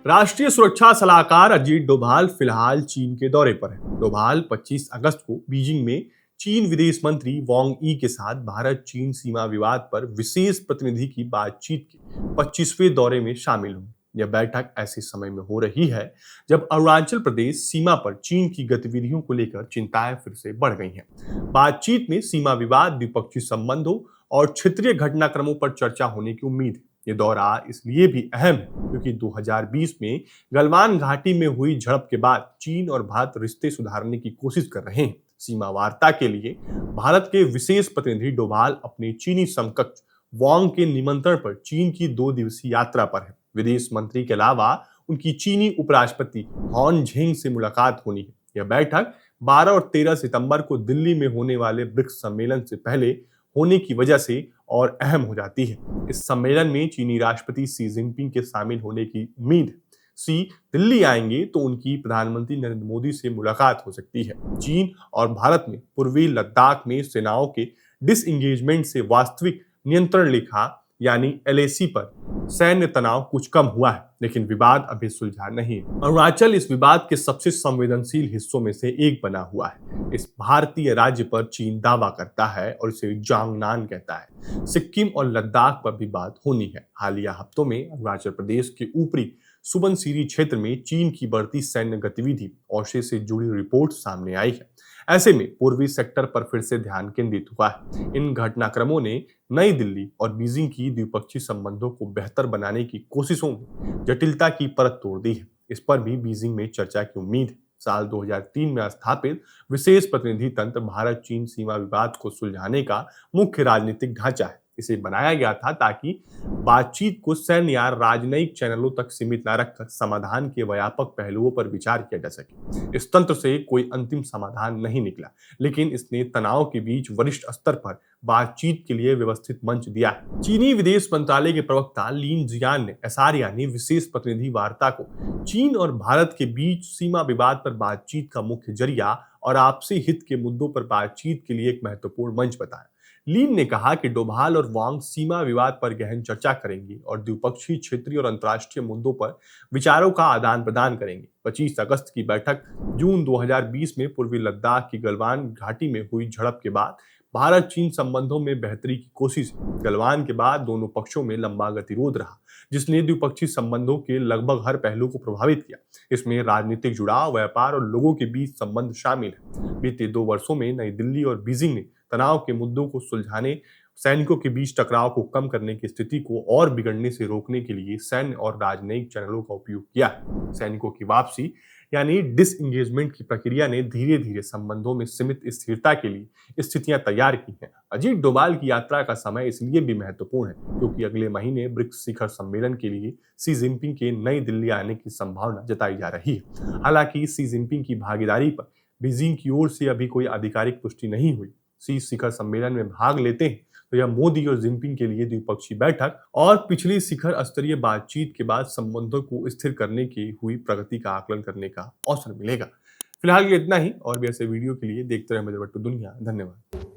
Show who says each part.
Speaker 1: राष्ट्रीय सुरक्षा सलाहकार अजीत डोभाल फिलहाल चीन के दौरे पर हैं। डोभाल 25 अगस्त को बीजिंग में चीन विदेश मंत्री वांग ई के साथ भारत चीन सीमा विवाद पर विशेष प्रतिनिधि की बातचीत के 25वें दौरे में शामिल होंगे। यह बैठक ऐसे समय में हो रही है जब अरुणाचल प्रदेश सीमा पर चीन की गतिविधियों को लेकर चिंताएं फिर से बढ़ गई हैं। बातचीत में सीमा विवाद, द्विपक्षीय संबंधों और क्षेत्रीय घटनाक्रमों पर चर्चा होने की उम्मीद है। ये दौरा इसलिए भी अहम है क्योंकि 2020 में गलवान घाटी में हुई झड़प के बाद चीन और भारत रिश्ते सुधारने की कोशिश कर रहे हैं। सीमा वार्ता के लिए भारत के विशेष प्रतिनिधि डोभाल अपने चीनी समकक्ष वांग के निमंत्रण पर चीन की 2 दिवसीय यात्रा पर है। विदेश मंत्री के अलावा उनकी चीनी उपराष्ट्रपति हॉन झेंग से मुलाकात होनी है। यह बैठक 12 और 13 सितंबर को दिल्ली में होने वाले ब्रिक्स सम्मेलन से पहले होने की वजह से और अहम हो जाती है। इस सम्मेलन में चीनी राष्ट्रपति शी जिनपिंग के शामिल होने की उम्मीद है। शी दिल्ली आएंगे तो उनकी प्रधानमंत्री नरेंद्र मोदी से मुलाकात हो सकती है। चीन और भारत में पूर्वी लद्दाख में सेनाओं के डिसएंगेजमेंट से वास्तविक नियंत्रण रेखा यानी एलएसी पर सैन्य तनाव कुछ कम हुआ है, लेकिन विवाद अभी सुलझा नहीं है। अरुणाचल इस विवाद के सबसे संवेदनशील हिस्सों में से एक बना हुआ है। इस भारतीय राज्य पर चीन दावा करता है और इसे जांगनान कहता है। सिक्किम और लद्दाख पर भी बात होनी है। हालिया हफ्तों में अरुणाचल प्रदेश के ऊपरी सुबनसिरी क्षेत्र में चीन की बढ़ती सैन्य गतिविधि औशे से जुड़ी रिपोर्ट सामने आई है। ऐसे में पूर्वी सेक्टर पर फिर से ध्यान केंद्रित हुआ है। इन घटनाक्रमों ने नई दिल्ली और बीजिंग की द्विपक्षीय संबंधों को बेहतर बनाने की कोशिशों में जटिलता की परत तोड़ दी है। इस पर भी बीजिंग में चर्चा की उम्मीद है। साल 2003 में स्थापित विशेष प्रतिनिधि तंत्र भारत चीन सीमा विवाद को सुलझाने का मुख्य राजनीतिक ढांचा है। इसे बनाया गया था ताकि बातचीत को सैन्य या राजनयिक चैनलों तक सीमित न रखकर समाधान के व्यापक पहलुओं पर विचार किया जा सके। इस तंत्र से कोई अंतिम समाधान नहीं निकला, लेकिन इसने तनाव के बीच वरिष्ठ स्तर पर बातचीत के लिए व्यवस्थित मंच दिया है। चीनी विदेश मंत्रालय के प्रवक्ता लिन जियान ने एसआर यानी विशेष प्रतिनिधि वार्ता को चीन और भारत के बीच सीमा विवाद पर बातचीत का मुख्य जरिया और आपसी हित के मुद्दों पर बातचीत के लिए एक महत्वपूर्ण मंच बताया। लीन ने कहा कि डोभाल और वांग सीमा विवाद पर गहन चर्चा करेंगे और द्विपक्षीय, क्षेत्रीय और अंतर्राष्ट्रीय मुद्दों पर विचारों का आदान प्रदान करेंगे। 25 अगस्त की बैठक जून 2020 में पूर्वी लद्दाख की गलवान घाटी में हुई झड़प के बाद भारत चीन संबंधों में बेहतरी की कोशिश है। गलवान के बाद दोनों पक्षों में लंबा गतिरोध रहा, जिसने द्विपक्षीय संबंधों के लगभग हर पहलू को प्रभावित किया। इसमें राजनीतिक जुड़ाव, व्यापार और लोगों के बीच संबंध शामिल है। बीते 2 वर्षों में नई दिल्ली और बीजिंग ने तनाव के मुद्दों को सुलझाने, सैनिकों के बीच टकराव को कम करने की स्थिति को और बिगड़ने से रोकने के लिए सैन्य और राजनयिक चैनलों का उपयोग किया है। सैनिकों की वापसी यानी डिसएंगेजमेंट की प्रक्रिया ने धीरे धीरे संबंधों में सीमित स्थिरता के लिए स्थितियां तैयार की हैं। अजीत डोभाल की यात्रा का समय इसलिए भी महत्वपूर्ण है क्योंकि अगले महीने ब्रिक्स शिखर सम्मेलन के लिए शी जिनपिंग के नई दिल्ली आने की संभावना जताई जा रही है। हालांकि शी जिनपिंग की भागीदारी पर बीजिंग की ओर से अभी कोई आधिकारिक पुष्टि नहीं हुई। शी शिखर सम्मेलन में भाग लेते हैं तो यह मोदी और जिनपिंग के लिए द्विपक्षीय बैठक और पिछली शिखर स्तरीय बातचीत के बाद संबंधों को स्थिर करने की हुई प्रगति का आकलन करने का अवसर मिलेगा। फिलहाल ये इतना ही, और भी ऐसे वीडियो के लिए देखते रहे मजे बट्टू दुनिया। धन्यवाद।